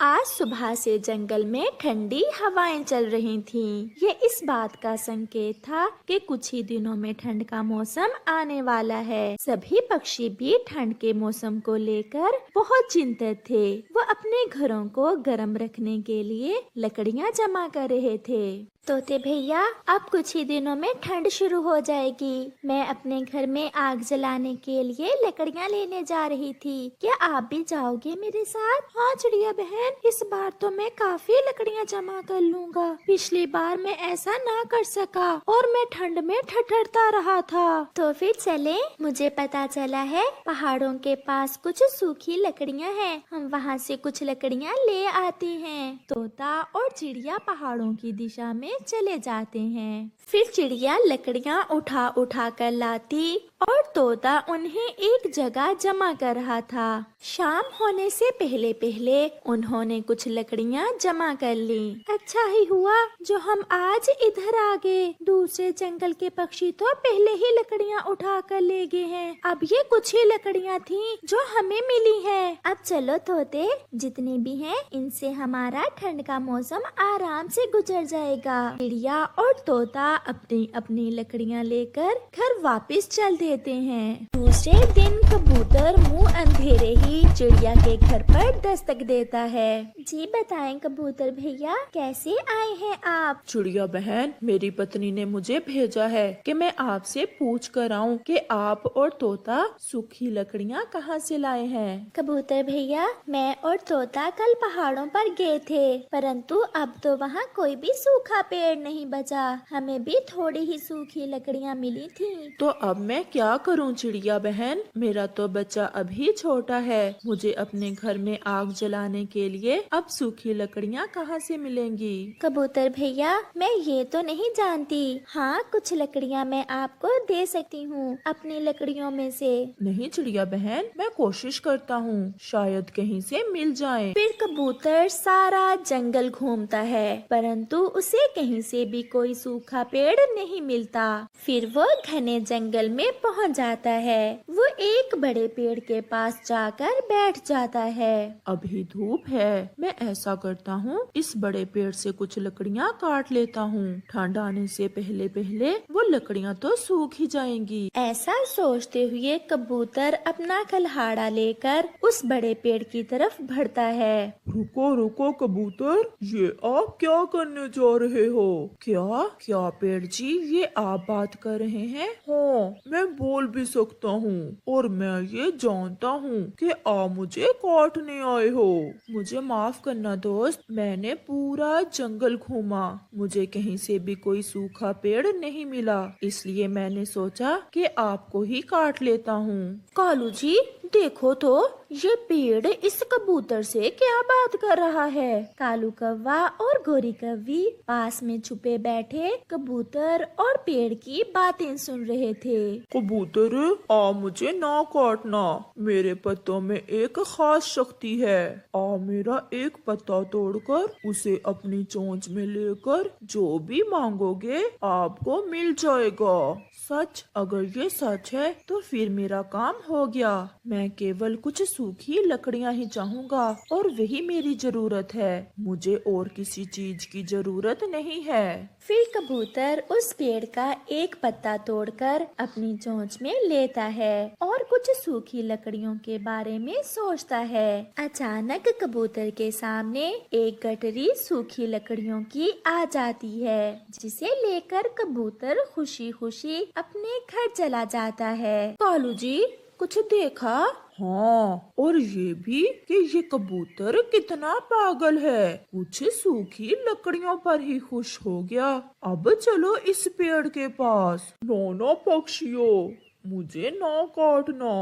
आज सुबह से जंगल में ठंडी हवाएं चल रही थीं। ये इस बात का संकेत था कि कुछ ही दिनों में ठंड का मौसम आने वाला है। सभी पक्षी भी ठंड के मौसम को लेकर बहुत चिंतित थे। वो अपने घरों को गर्म रखने के लिए लकड़ियां जमा कर रहे थे। तोते भैया, अब कुछ ही दिनों में ठंड शुरू हो जाएगी। मैं अपने घर में आग जलाने के लिए लकड़ियां लेने जा रही थी। क्या आप भी जाओगे मेरे साथ? हाँ चिड़िया बहन, इस बार तो मैं काफी लकड़ियां जमा कर लूँगा। पिछली बार मैं ऐसा ना कर सका और मैं ठंड में ठठरता रहा था। तो फिर चले। मुझे पता चला है पहाड़ों के पास कुछ सूखी लकड़ियां हैं। हम वहाँ से कुछ लकड़ियां ले आते हैं। तोता और चिड़िया पहाड़ों की दिशा में चले जाते हैं। फिर चिड़िया लकड़ियां उठा उठा कर लाती और तोता उन्हें एक जगह जमा कर रहा था। शाम होने से पहले पहले उन्होंने कुछ लकड़ियां जमा कर ली। अच्छा ही हुआ जो हम आज इधर आ गए। दूसरे जंगल के पक्षी तो पहले ही लकड़ियां उठा कर ले गए हैं। अब ये कुछ ही लकड़ियां थीं जो हमें मिली है। अब चलो तोते, जितनी भी हैं इनसे हमारा ठंड का मौसम आराम से गुजर जाएगा। चिड़िया और तोता अपनी अपनी लकड़ियां लेकर घर वापस चल देते हैं। दूसरे दिन कबूतर मुंह अंधेरे ही चिड़िया के घर पर दस्तक देता है। जी बताएं कबूतर भैया, कैसे आए हैं आप? चिड़िया बहन, मेरी पत्नी ने मुझे भेजा है कि मैं आपसे पूछ कर आऊं कि आप और तोता सूखी लकड़ियां कहाँ से लाए हैं। कबूतर भैया, मैं और तोता कल पहाड़ों पर गए थे, परंतु अब तो वहाँ कोई भी सूखा पेड़ नहीं बचा। हमें भी थोड़ी ही सूखी लकड़ियाँ मिली थी। तो अब मैं क्या करूं चिड़िया बहन? मेरा तो बच्चा अभी छोटा है। मुझे अपने घर में आग जलाने के लिए अब सूखी लकड़ियाँ कहाँ से मिलेंगी? कबूतर भैया, मैं ये तो नहीं जानती। हाँ, कुछ लकड़ियाँ मैं आपको दे सकती हूँ अपनी लकड़ियों में से। नहीं चिड़िया बहन, मैं कोशिश करता हूँ, शायद कहीं से मिल जाए। फिर कबूतर सारा जंगल घूमता है, परंतु उसे कहीं से भी कोई सूखा पेड़ नहीं मिलता। फिर वो घने जंगल में पहुंच जाता है। वो एक बड़े पेड़ के पास जाकर बैठ जाता है। अभी धूप है, मैं ऐसा करता हूँ, इस बड़े पेड़ से कुछ लकड़ियाँ काट लेता हूँ। ठंड आने से पहले पहले वो लकड़ियाँ तो सूख ही जाएंगी। ऐसा सोचते हुए कबूतर अपना कल्हाड़ा लेकर उस बड़े पेड़ की तरफ बढ़ता है। रुको रुको कबूतर, ये आप क्या करने जा रहे हो? क्या क्या पेड़ जी, ये आप बात कर रहे हैं? हाँ, मैं बोल भी सकता हूँ और मैं ये जानता हूँ कि आप मुझे काटने आए हो। मुझे माफ करना दोस्त, मैंने पूरा जंगल घूमा, मुझे कहीं से भी कोई सूखा पेड़ नहीं मिला, इसलिए मैंने सोचा कि आपको ही काट लेता हूँ। कालू जी, देखो तो ये पेड़ इस कबूतर से क्या बात कर रहा है। कालू कौवा और गोरी कौवी पास में छुपे बैठे कबूतर और पेड़ की बातें सुन रहे थे। कबूतर, आप मुझे ना काटना, मेरे पत्तों में एक खास शक्ति है। आप मेरा एक पत्ता तोड़कर उसे अपनी चोंच में लेकर जो भी मांगोगे आपको मिल जाएगा। सच? अगर ये सच है तो फिर मेरा काम हो गया। मैं केवल कुछ सूखी लकड़ियां ही चाहूंगा और वही मेरी जरूरत है। मुझे और किसी चीज की जरूरत नहीं है। फिर कबूतर उस पेड़ का एक पत्ता तोड़कर अपनी चोंच में लेता है और कुछ सूखी लकड़ियों के बारे में सोचता है। अचानक कबूतर के सामने एक गठरी सूखी लकड़ियों की आ जाती है, जिसे लेकर कबूतर खुशी खुशी अपने घर चला जाता है। कालू जी, कुछ देखा? हाँ, और ये भी कि ये कबूतर कितना पागल है, कुछ सूखी लकड़ियों पर ही खुश हो गया। अब चलो इस पेड़ के पास। दोनों पक्षियों, मुझे ना काटना,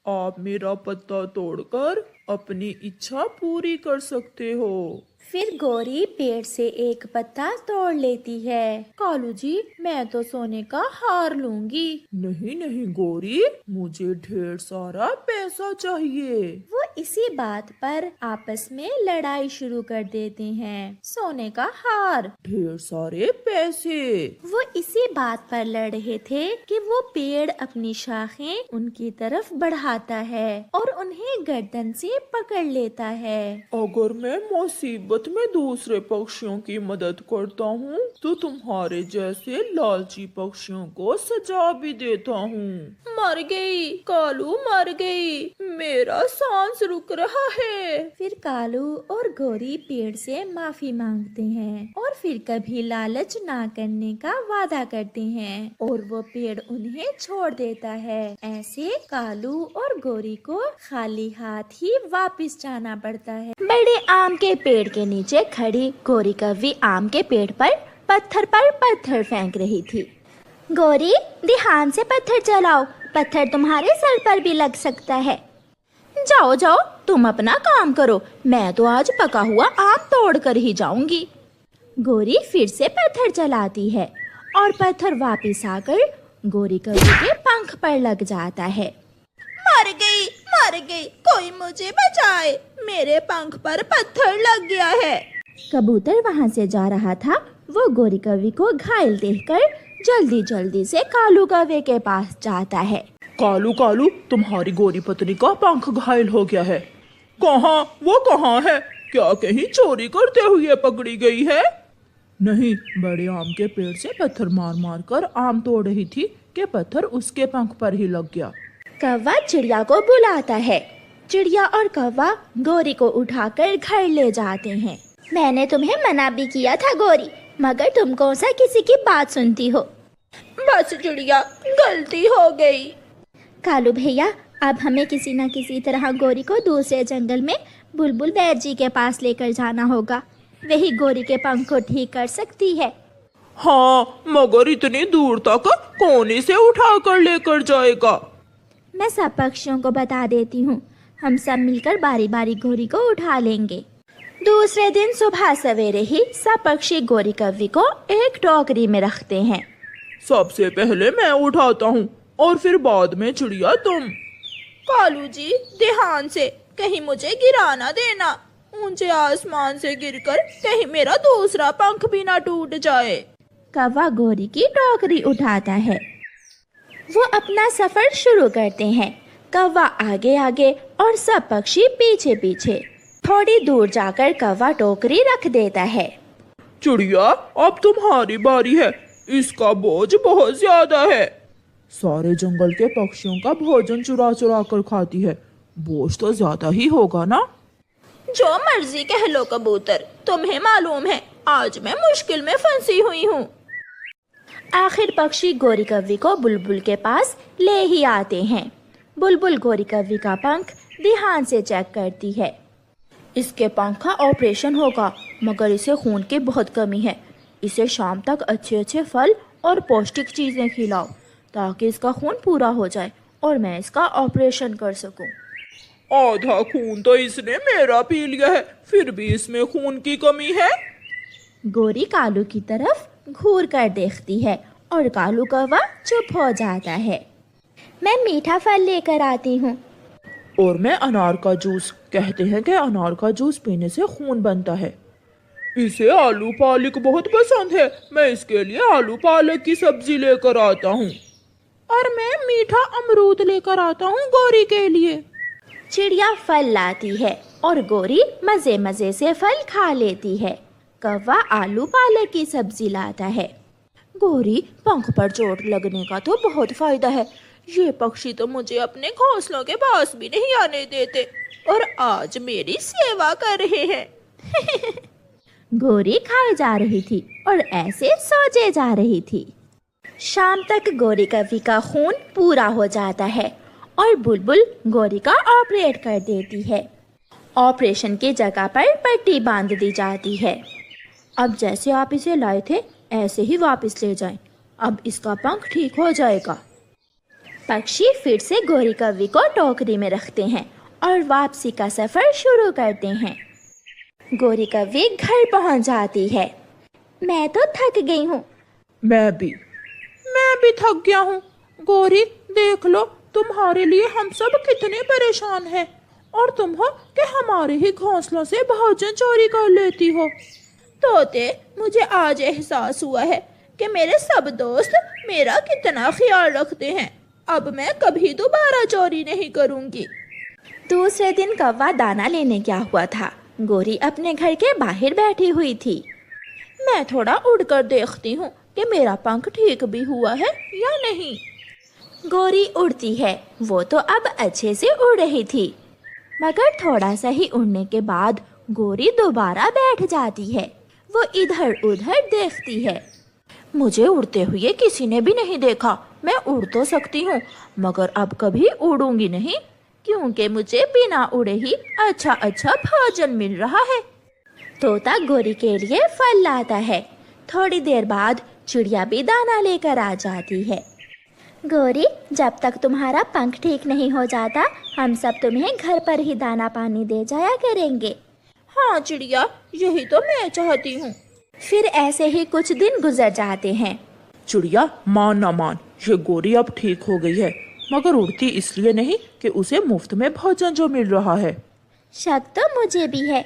आप मेरा पत्ता तोड़कर अपनी इच्छा पूरी कर सकते हो। फिर गौरी पेड़ से एक पत्ता तोड़ लेती है। कालू जी, मैं तो सोने का हार लूंगी। नहीं नहीं गौरी, मुझे ढेर सारा पैसा चाहिए। वो इसी बात पर आपस में लड़ाई शुरू कर देते हैं। सोने का हार, ढेर सारे पैसे। वो इसी बात पर लड़ रहे थे कि वो पेड़ अपनी शाखें उनकी तरफ बढ़ाता है और उन्हें गर्दन से पकड़ लेता है। अगर मैं मुसीबत में दूसरे पक्षियों की मदद करता हूँ तो तुम्हारे जैसे लालची पक्षियों को सजा भी देता हूँ। मर गई कालू, मर गई, मेरा सांस रुक रहा है। फिर कालू और गौरी पेड़ से माफी मांगते हैं और फिर कभी लालच ना करने का वादा करते हैं और वो पेड़ उन्हें छोड़ देता है। ऐसे कालू और गौरी को खाली हाथ ही वापस जाना पड़ता है। बड़े आम के पेड़ के नीचे खड़ी गौरी कव्वी आम के पेड़ पर पत्थर फेंक रही थी। गौरी, ध्यान से पत्थर चलाओ, पत्थर तुम्हारे सर पर भी लग सकता है। जाओ जाओ, तुम अपना काम करो, मैं तो आज पका हुआ आम तोड़ कर ही जाऊंगी। गौरी फिर से पत्थर चलाती है और पत्थर वापस आकर गौरी कव्वी के पंख पर लग जाता है। मर गई, कोई मुझे बचाए, मेरे पंख पर पत्थर लग गया है। कबूतर वहाँ से जा रहा था। वो गौरी कव्वी को घायल देखकर जल्दी से कालू कव्वे के पास जाता है। कालू कालू, तुम्हारी गौरी पत्नी का पंख घायल हो गया है। वो कहाँ है? क्या कहीं चोरी करते हुए पकड़ी गई है? नहीं, बड़े आम के पेड़ से पत्थर मार मार कर आम तोड़ रही थी कि पत्थर उसके पंख पर ही लग गया। कौवा चिड़िया को बुलाता है। चिड़िया और कौवा गौरी को उठाकर घर ले जाते हैं। मैंने तुम्हें मना भी किया था गौरी, मगर तुम कौन सा किसी की बात सुनती हो। बस चिड़िया, गलती हो गई। कालू भैया, अब हमें किसी न किसी तरह गौरी को दूसरे जंगल में बुलबुल वैद जी के पास लेकर जाना होगा। वही गौरी के पंख को ठीक कर सकती है। हाँ, मगर इतनी दूर तक कौन इसे उठा कर लेकर जाएगा? मैं सब पक्षियों को बता देती हूँ, हम सब मिलकर बारी बारी गौरी को उठा लेंगे। दूसरे दिन सुबह सवेरे ही सब पक्षी गौरी कव्वी को एक टोकरी में रखते हैं। सबसे पहले मैं उठाता हूँ और फिर बाद में चिड़िया तुम। कालू जी, ध्यान से, कहीं मुझे गिरा ना देना। ऊंचे आसमान से गिरकर कहीं मेरा दूसरा पंख भी ना टूट जाए। कौवा गौरी की टोकरी उठाता है। वो अपना सफर शुरू करते हैं। कौवा आगे आगे और सब पक्षी पीछे पीछे। थोड़ी दूर जाकर कौवा टोकरी रख देता है। चिड़िया, अब तुम्हारी बारी है, इसका बोझ बहुत ज्यादा है। सारे जंगल के पक्षियों का भोजन चुरा चुरा कर खाती है, बोझ तो ज्यादा ही होगा ना? जो मर्जी कह लो कबूतर, तुम्हें मालूम है आज मैं मुश्किल में फंसी हुई हूँ। आखिर पक्षी गौरी कव्वी को बुलबुल के पास ले ही आते हैं। बुलबुल गौरी कव्वी का पंख ध्यान से चेक करती है। इसके पंख का ऑपरेशन होगा, मगर इसे खून की बहुत कमी है। इसे शाम तक अच्छे अच्छे फल और पौष्टिक चीजें खिलाओ ताकि इसका खून पूरा हो जाए और मैं इसका ऑपरेशन कर सकूं। आधा खून तो इसने मेरा पी लिया है, फिर भी इसमें खून की कमी है। गौरी कालू की तरफ घूर कर देखती है और कालू कौवा चुप हो जाता है। मैं मीठा फल लेकर आती हूँ। और मैं अनार का जूस। कहते हैं कि अनार का जूस पीने से खून बनता है। इसे आलू पालक बहुत पसंद है, मैं इसके लिए आलू पालक की सब्जी लेकर आता हूँ। और मैं मीठा अमरूद लेकर आता हूँ गौरी के लिए। चिड़िया फल लाती है और गौरी मजे मजे से फल खा लेती है। कौवा आलू पालक की सब्जी लाता है। गौरी, पंख पर चोट लगने का तो बहुत फायदा है। ये पक्षी तो मुझे अपने घोंसलों के पास भी नहीं आने देते और आज मेरी सेवा कर रहे हैं। गौरी खाए जा रही थी और ऐसे सोचे जा रही थी। शाम तक गौरी कव्वी का खून पूरा हो जाता है और बुलबुल गौरी का ऑपरेट कर देती है। ऑपरेशन की जगह पर पट्टी बांध दी जाती है। अब जैसे आप इसे लाए थे ऐसे ही वापस ले जाएं। अब इसका पंख ठीक हो जाएगा। पक्षी फिर से गौरी कव्वी को टोकरी में रखते हैं और वापसी का सफर शुरू करते हैं। गोरी कौवी घर पहुंच जाती है। मैं तो थक गई हूँ। मैं भी थक गया हूँ। गौरी देख लो, तुम्हारे लिए हम सब कितने परेशान हैं, और तुम हो कि हमारे ही घोंसलों से भोजन चोरी कर लेती हो। तोते, मुझे आज एहसास हुआ है कि मेरे सब दोस्त मेरा कितना ख्याल रखते हैं। अब मैं कभी दोबारा चोरी नहीं करूंगी। दूसरे दिन कौवा दाना लेने गया हुआ था। गोरी अपने घर के बाहर बैठी हुई थी। मैं थोड़ा उड़कर देखती हूँ कि मेरा पंख ठीक भी हुआ है या नहीं। गोरी उड़ती है। वो तो अब अच्छे से उड़ रही थी, मगर थोड़ा सा ही उड़ने के बाद गोरी दोबारा बैठ जाती है। वो इधर उधर देखती है। मुझे उड़ते हुए किसी ने भी नहीं देखा। मैं उड़ तो सकती हूँ, मगर अब कभी उड़ूंगी नहीं, क्योंकि मुझे बिना उड़े ही अच्छा अच्छा भोजन मिल रहा है। तोता गोरी के लिए फल लाता है। थोड़ी देर बाद चिड़िया भी दाना लेकर आ जाती है। गोरी, जब तक तुम्हारा पंख ठीक नहीं हो जाता, हम सब तुम्हें घर पर ही दाना पानी दे जाया करेंगे। हाँ चिड़िया, यही तो मैं चाहती हूँ। फिर ऐसे ही कुछ दिन गुजर जाते हैं। चिड़िया, मान ना मान, ये गोरी अब ठीक हो गई है, मगर उड़ती इसलिए नहीं कि उसे मुफ्त में भोजन जो मिल रहा है। शक तो मुझे भी है।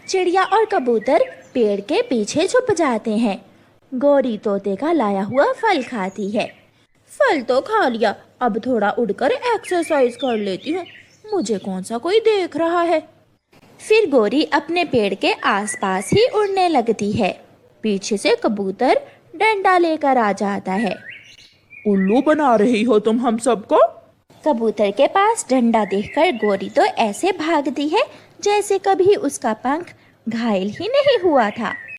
चिड़िया और कबूतर पेड़ के पीछे छुप जाते हैं। गोरी तोते का लाया हुआ फल खाती है। फल तो खा लिया, अब थोड़ा उड़कर एक्सरसाइज कर लेती हूँ। मुझे कौन सा कोई देख रहा है। फिर गोरी अपने पेड़ के आसपास ही उड़ने लगती है। पीछे से कबूतर डंडा लेकर आ जाता है। उल्लू बना रही हो तुम हम सबको? कबूतर के पास डंडा देखकर गोरी तो ऐसे भागती है जैसे कभी उसका पंख घायल ही नहीं हुआ था।